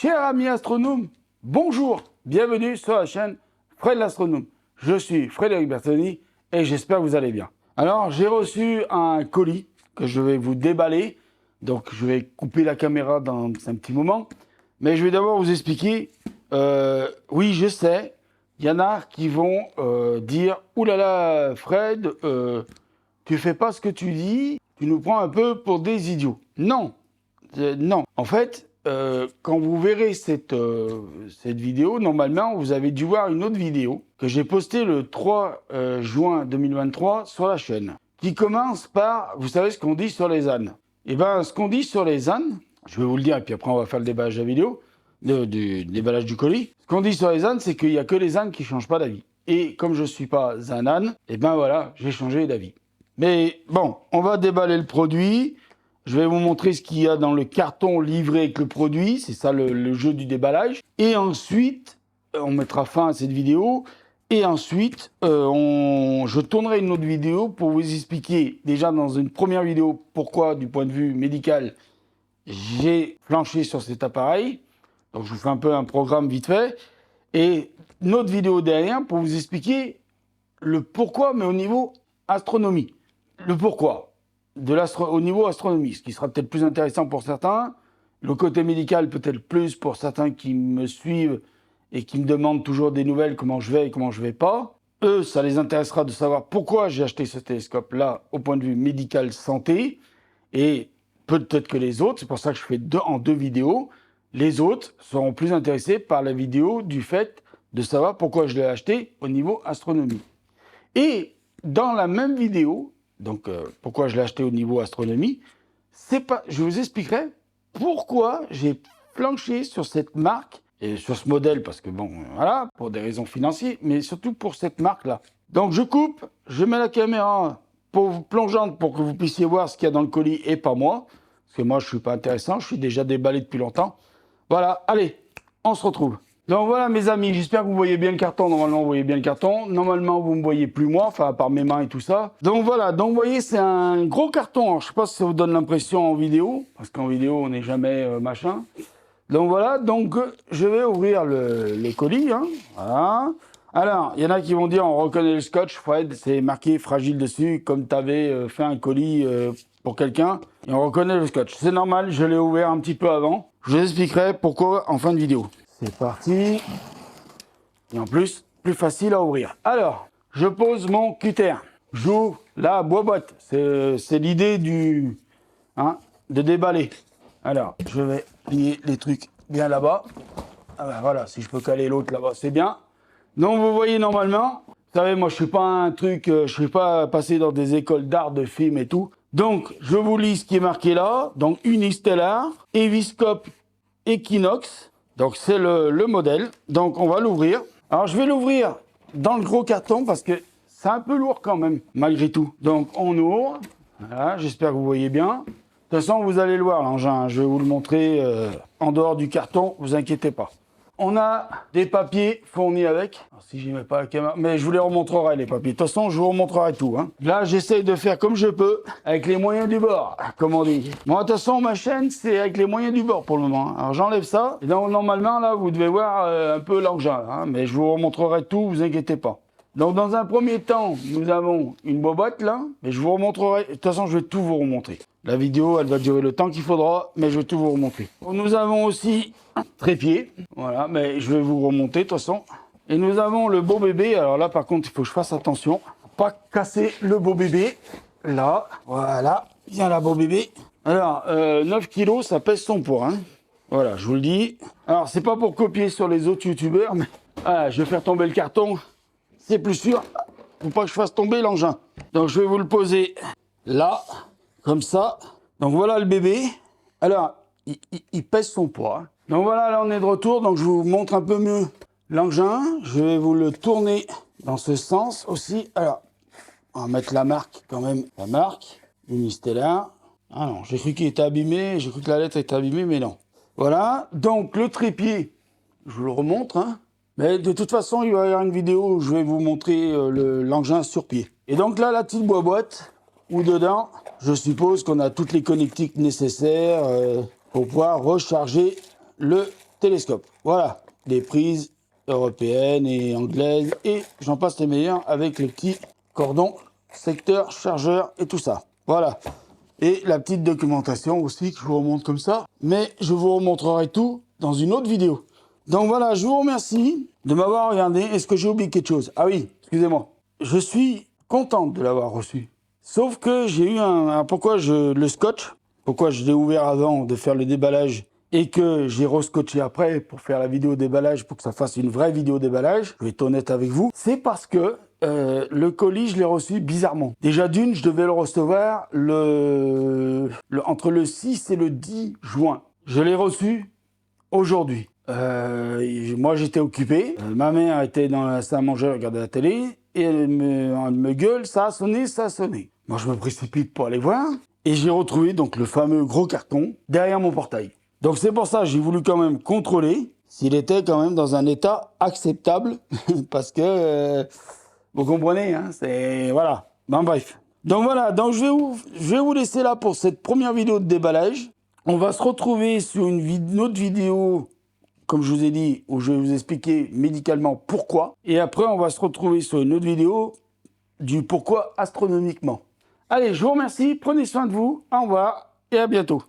Chers amis astronomes, bonjour, bienvenue sur la chaîne Fred l'astronome. Je suis Frédéric Bertoni et j'espère que vous allez bien. Alors, j'ai reçu un colis que je vais vous déballer. Donc, je vais couper la caméra dans un petit moment. Mais je vais d'abord vous expliquer. Oui, je sais, il y en a qui vont dire « Ouh là là, Fred, tu fais pas ce que tu dis, tu nous prends un peu pour des idiots. » Non, non. En fait, quand vous verrez cette vidéo, normalement, vous avez dû voir une autre vidéo que j'ai postée le 3 juin 2023 sur la chaîne, qui commence par, vous savez ce qu'on dit sur les ânes. Eh bien, ce qu'on dit sur les ânes, je vais vous le dire, et puis après on va faire le déballage de la vidéo, du déballage du colis. Ce qu'on dit sur les ânes, c'est qu'il n'y a que les ânes qui ne changent pas d'avis. Et comme je ne suis pas un âne, eh bien voilà, j'ai changé d'avis. Mais bon, on va déballer le produit. Je vais vous montrer ce qu'il y a dans le carton livré avec le produit. C'est ça le jeu du déballage. Et ensuite, on mettra fin à cette vidéo. Et ensuite, je tournerai une autre vidéo pour vous expliquer, déjà dans une première vidéo, pourquoi, du point de vue médical, j'ai flanché sur cet appareil. Donc, je vous fais un peu un programme vite fait. Et une autre vidéo derrière pour vous expliquer le pourquoi, mais au niveau astronomie. Le pourquoi au niveau astronomie, ce qui sera peut-être plus intéressant pour certains. Le côté médical peut-être plus pour certains qui me suivent et qui me demandent toujours des nouvelles, comment je vais et comment je vais pas. Eux, ça les intéressera de savoir pourquoi j'ai acheté ce télescope-là au point de vue médical santé. Et peut-être que les autres, c'est pour ça que je fais deux vidéos, les autres seront plus intéressés par la vidéo du fait de savoir pourquoi je l'ai acheté au niveau astronomie. Et dans la même vidéo, donc pourquoi je l'ai acheté au niveau astronomie, je vous expliquerai pourquoi j'ai flanché sur cette marque et sur ce modèle, parce que bon, voilà, pour des raisons financières, mais surtout pour cette marque-là. Donc je coupe, je mets la caméra plongeante pour que vous puissiez voir ce qu'il y a dans le colis et pas moi, parce que moi je suis pas intéressant, je suis déjà déballé depuis longtemps. Voilà, allez, on se retrouve. Donc voilà mes amis, j'espère que vous voyez bien le carton. Normalement vous voyez bien le carton. Normalement vous me voyez plus moi, enfin à part mes mains et tout ça. Donc voilà, donc vous voyez c'est un gros carton. Alors, je sais pas si ça vous donne l'impression en vidéo, parce qu'en vidéo on n'est jamais machin. Donc voilà, donc je vais ouvrir le colis. Hein. Voilà. Alors, il y en a qui vont dire on reconnaît le scotch, Fred, c'est marqué fragile dessus, comme tu avais fait un colis pour quelqu'un. Et on reconnaît le scotch. C'est normal, je l'ai ouvert un petit peu avant. Je vous expliquerai pourquoi en fin de vidéo. C'est parti. Et en plus, plus facile à ouvrir. Alors, je pose mon cutter. J'ouvre la boîte. C'est l'idée de déballer. Alors, je vais plier les trucs bien là-bas. Ah ben voilà, si je peux caler l'autre là-bas, c'est bien. Donc, vous voyez normalement, vous savez, moi, je suis pas je suis pas passé dans des écoles d'art, de film et tout. Donc, je vous lis ce qui est marqué là. Donc, Unistellar, Eviscope Equinox. Donc, c'est le modèle. Donc, on va l'ouvrir. Alors, je vais l'ouvrir dans le gros carton parce que c'est un peu lourd quand même, malgré tout. Donc, on ouvre. Voilà, j'espère que vous voyez bien. De toute façon, vous allez le voir, l'engin. Je vais vous le montrer en dehors du carton, vous inquiétez pas. On a des papiers fournis avec. Alors, si j'y mets pas la caméra, mais je vous les remontrerai les papiers. De toute façon, je vous remontrerai tout. Hein. Là, j'essaye de faire comme je peux, avec les moyens du bord, comme on dit. Moi, de toute façon, ma chaîne, c'est avec les moyens du bord pour le moment. Hein. Alors, j'enlève ça. Et donc, normalement, là, vous devez voir un peu l'engin. Hein, mais je vous remontrerai tout, vous inquiétez pas. Donc, dans un premier temps, nous avons une bobotte, là. Mais je vous remontrerai. De toute façon, je vais tout vous remontrer. La vidéo, elle va durer le temps qu'il faudra, mais je vais tout vous remontrer. Nous avons aussi un trépied. Voilà, mais je vais vous remonter, de toute façon. Et nous avons le beau bébé. Alors là, par contre, il faut que je fasse attention. Pas casser le beau bébé. Là, voilà. Bien là, beau bébé. Alors, 9 kilos, ça pèse son poids. Hein. Voilà, je vous le dis. Alors, c'est pas pour copier sur les autres youtubeurs, mais voilà, je vais faire tomber le carton. C'est plus sûr. Faut pas que je fasse tomber l'engin. Donc, je vais vous le poser là, comme ça. Donc, voilà le bébé. Alors, il pèse son poids. Hein. Donc, voilà, là, on est de retour. Donc, je vous montre un peu mieux l'engin. Je vais vous le tourner dans ce sens aussi. Alors, on va mettre la marque quand même. La marque, Unistellar. Ah non, j'ai cru qu'il était abîmé. J'ai cru que la lettre était abîmée, mais non. Voilà. Donc, le trépied, je vous le remontre. Hein. Mais de toute façon, il va y avoir une vidéo où je vais vous montrer l'engin sur pied. Et donc là, la petite boîte où dedans, je suppose qu'on a toutes les connectiques nécessaires pour pouvoir recharger le télescope. Voilà, des prises européennes et anglaises et j'en passe les meilleurs avec le petit cordon, secteur, chargeur et tout ça. Voilà. Et la petite documentation aussi que je vous remonte comme ça. Mais je vous remontrerai tout dans une autre vidéo. Donc voilà, je vous remercie de m'avoir regardé. Est-ce que j'ai oublié quelque chose? Ah oui, excusez-moi. Je suis contente de l'avoir reçu. Sauf que j'ai eu pourquoi le scotch, pourquoi je l'ai ouvert avant de faire le déballage et que j'ai rescotché après pour faire la vidéo déballage, pour que ça fasse une vraie vidéo déballage, je vais être honnête avec vous, c'est parce que le colis, je l'ai reçu bizarrement. Déjà d'une, je devais le recevoir entre le 6 et le 10 juin. Je l'ai reçu aujourd'hui. Moi, j'étais occupé. Ma mère était dans la salle à manger, elle regardait la télé, et elle me gueule, ça a sonné, ça a sonné. Moi, je me précipite pour aller voir, et j'ai retrouvé donc le fameux gros carton derrière mon portail. Donc c'est pour ça que j'ai voulu quand même contrôler s'il était quand même dans un état acceptable, parce que, vous comprenez, hein, c'est... Voilà. Ben bref. Donc voilà, donc je vais vous laisser là pour cette première vidéo de déballage. On va se retrouver sur une autre vidéo, comme je vous ai dit, où je vais vous expliquer médicalement pourquoi. Et après, on va se retrouver sur une autre vidéo du pourquoi astronomiquement. Allez, je vous remercie, prenez soin de vous, au revoir et à bientôt.